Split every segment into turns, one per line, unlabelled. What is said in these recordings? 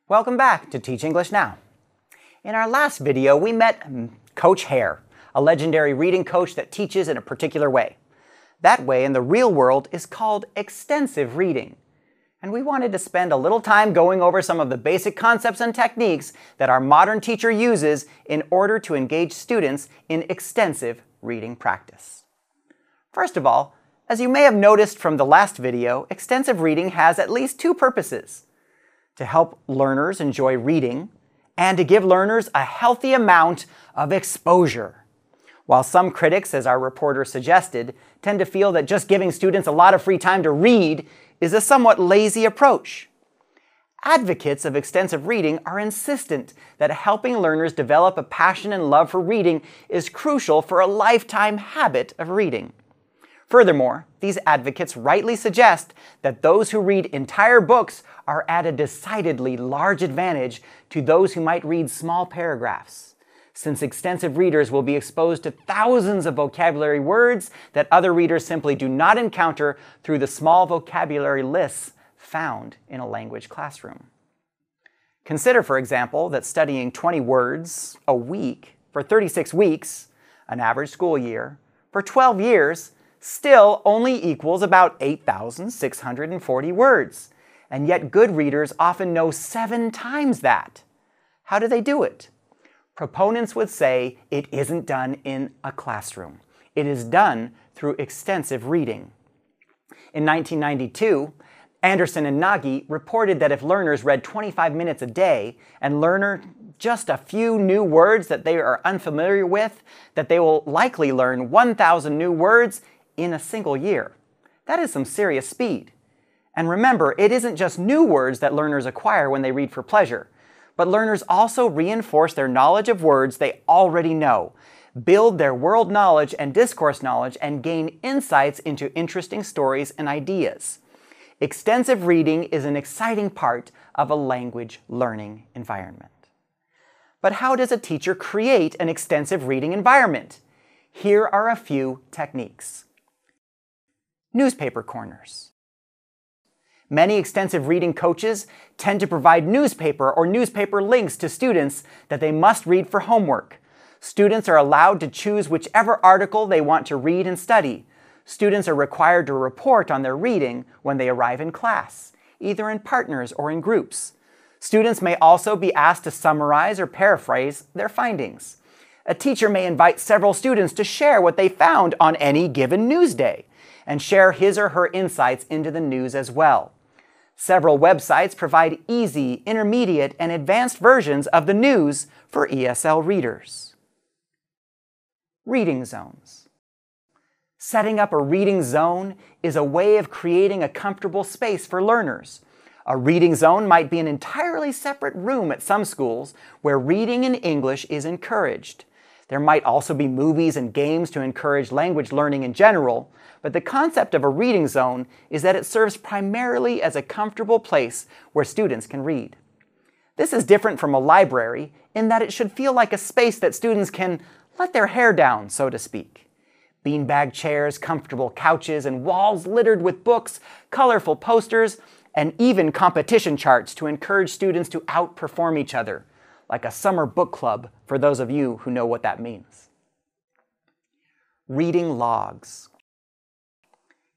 Welcome back to Teach English Now. In our last video, we met Coach Hare, a legendary reading coach that teaches in a particular way. That way in the real world is called extensive reading. And we wanted to spend a little time going over some of the basic concepts and techniques that our modern teacher uses in order to engage students in extensive reading practice. First of all, as you may have noticed from the last video, extensive reading has at least two purposes: to help learners enjoy reading, and to give learners a healthy amount of exposure. While some critics, as our reporter suggested, tend to feel that just giving students a lot of free time to read is a somewhat lazy approach, advocates of extensive reading are insistent that helping learners develop a passion and love for reading is crucial for a lifetime habit of reading. Furthermore, these advocates rightly suggest that those who read entire books are at a decidedly large advantage to those who might read small paragraphs, since extensive readers will be exposed to thousands of vocabulary words that other readers simply do not encounter through the small vocabulary lists found in a language classroom. Consider, for example, that studying 20 words a week for 36 weeks, an average school year, for 12 years, still only equals about 8,640 words. And yet good readers often know 7 times that. How do they do it? Proponents would say it isn't done in a classroom. It is done through extensive reading. In 1992, Anderson and Nagy reported that if learners read 25 minutes a day and learn just a few new words that they are unfamiliar with, that they will likely learn 1,000 new words in a single year. That is some serious speed. And remember, it isn't just new words that learners acquire when they read for pleasure, but learners also reinforce their knowledge of words they already know, build their world knowledge and discourse knowledge, and gain insights into interesting stories and ideas. Extensive reading is an exciting part of a language learning environment. But how does a teacher create an extensive reading environment? Here are a few techniques. Newspaper corners. Many extensive reading coaches tend to provide newspaper or newspaper links to students that they must read for homework. Students are allowed to choose whichever article they want to read and study. Students are required to report on their reading when they arrive in class, either in partners or in groups. Students may also be asked to summarize or paraphrase their findings. A teacher may invite several students to share what they found on any given news day, and share his or her insights into the news as well. Several websites provide easy, intermediate, and advanced versions of the news for ESL readers. Reading zones. Setting up a reading zone is a way of creating a comfortable space for learners. A reading zone might be an entirely separate room at some schools where reading in English is encouraged. There might also be movies and games to encourage language learning in general, but the concept of a reading zone is that it serves primarily as a comfortable place where students can read. This is different from a library in that it should feel like a space that students can let their hair down, so to speak. Beanbag chairs, comfortable couches, and walls littered with books, colorful posters, and even competition charts to encourage students to outperform each other, like a summer book club for those of you who know what that means. Reading logs.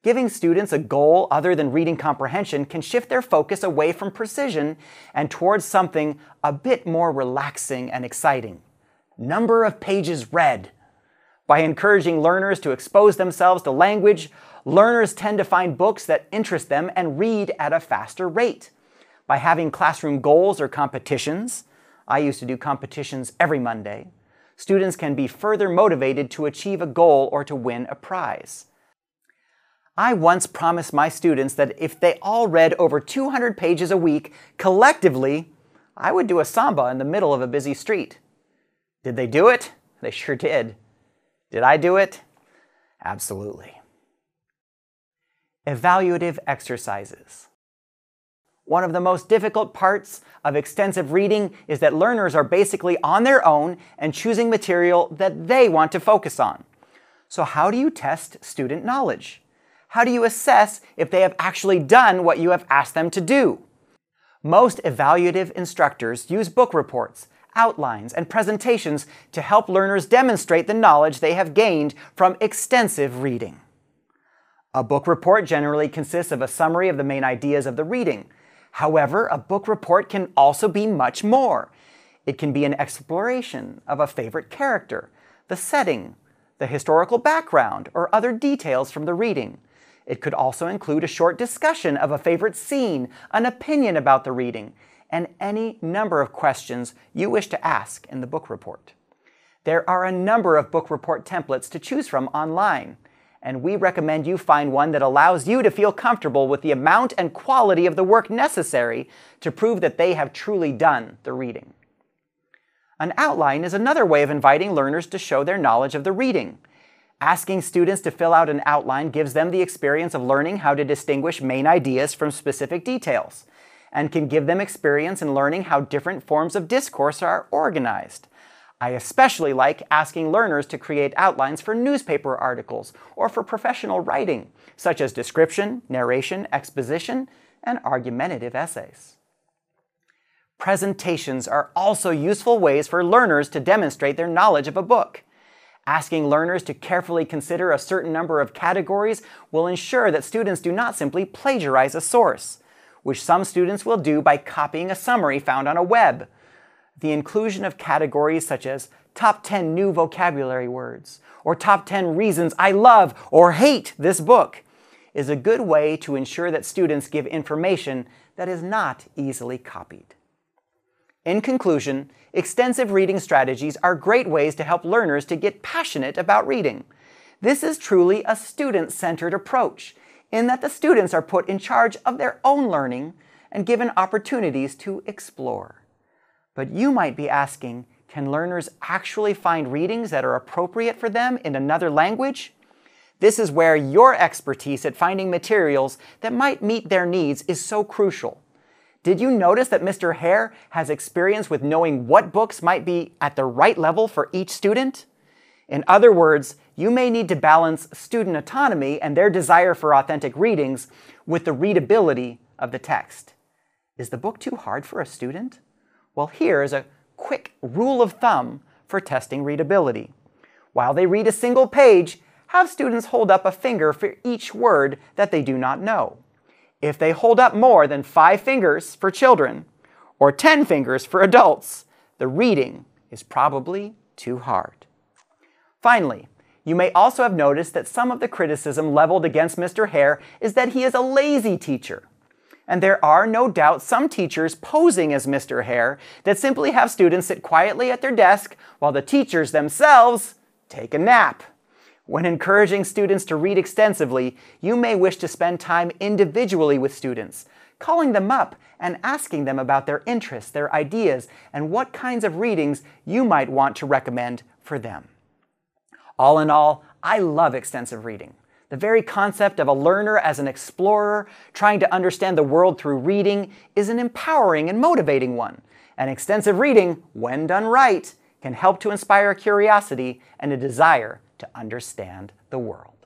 Giving students a goal other than reading comprehension can shift their focus away from precision and towards something a bit more relaxing and exciting. Number of pages read. By encouraging learners to expose themselves to language, learners tend to find books that interest them and read at a faster rate. By having classroom goals or competitions, I used to do competitions every Monday, students can be further motivated to achieve a goal or to win a prize. I once promised my students that if they all read over 200 pages a week, collectively, I would do a samba in the middle of a busy street. Did they do it? They sure did. Did I do it? Absolutely. Evaluative exercises. One of the most difficult parts of extensive reading is that learners are basically on their own and choosing material that they want to focus on. So how do you test student knowledge? How do you assess if they have actually done what you have asked them to do? Most evaluative instructors use book reports, outlines, and presentations to help learners demonstrate the knowledge they have gained from extensive reading. A book report generally consists of a summary of the main ideas of the reading. However, a book report can also be much more. It can be an exploration of a favorite character, the setting, the historical background, or other details from the reading. It could also include a short discussion of a favorite scene, an opinion about the reading, and any number of questions you wish to ask in the book report. There are a number of book report templates to choose from online, and we recommend you find one that allows you to feel comfortable with the amount and quality of the work necessary to prove that they have truly done the reading. An outline is another way of inviting learners to show their knowledge of the reading. Asking students to fill out an outline gives them the experience of learning how to distinguish main ideas from specific details, and can give them experience in learning how different forms of discourse are organized. I especially like asking learners to create outlines for newspaper articles or for professional writing, such as description, narration, exposition, and argumentative essays. Presentations are also useful ways for learners to demonstrate their knowledge of a book. Asking learners to carefully consider a certain number of categories will ensure that students do not simply plagiarize a source, which some students will do by copying a summary found on a web. The inclusion of categories such as top 10 new vocabulary words or top 10 reasons I love or hate this book is a good way to ensure that students give information that is not easily copied. In conclusion, extensive reading strategies are great ways to help learners to get passionate about reading. This is truly a student-centered approach in that the students are put in charge of their own learning and given opportunities to explore. But you might be asking, can learners actually find readings that are appropriate for them in another language? This is where your expertise at finding materials that might meet their needs is so crucial. Did you notice that Mr. Hare has experience with knowing what books might be at the right level for each student? In other words, you may need to balance student autonomy and their desire for authentic readings with the readability of the text. Is the book too hard for a student? Well, here is a quick rule of thumb for testing readability. While they read a single page, have students hold up a finger for each word that they do not know. If they hold up more than 5 fingers for children or 10 fingers for adults, the reading is probably too hard. Finally, you may also have noticed that some of the criticism leveled against Mr. Hare is that he is a lazy teacher. And there are no doubt some teachers posing as Mr. Hare that simply have students sit quietly at their desk while the teachers themselves take a nap. When encouraging students to read extensively, you may wish to spend time individually with students, calling them up and asking them about their interests, their ideas, and what kinds of readings you might want to recommend for them. All in all, I love extensive reading. The very concept of a learner as an explorer, trying to understand the world through reading, is an empowering and motivating one. And extensive reading, when done right, can help to inspire a curiosity and a desire to understand the world.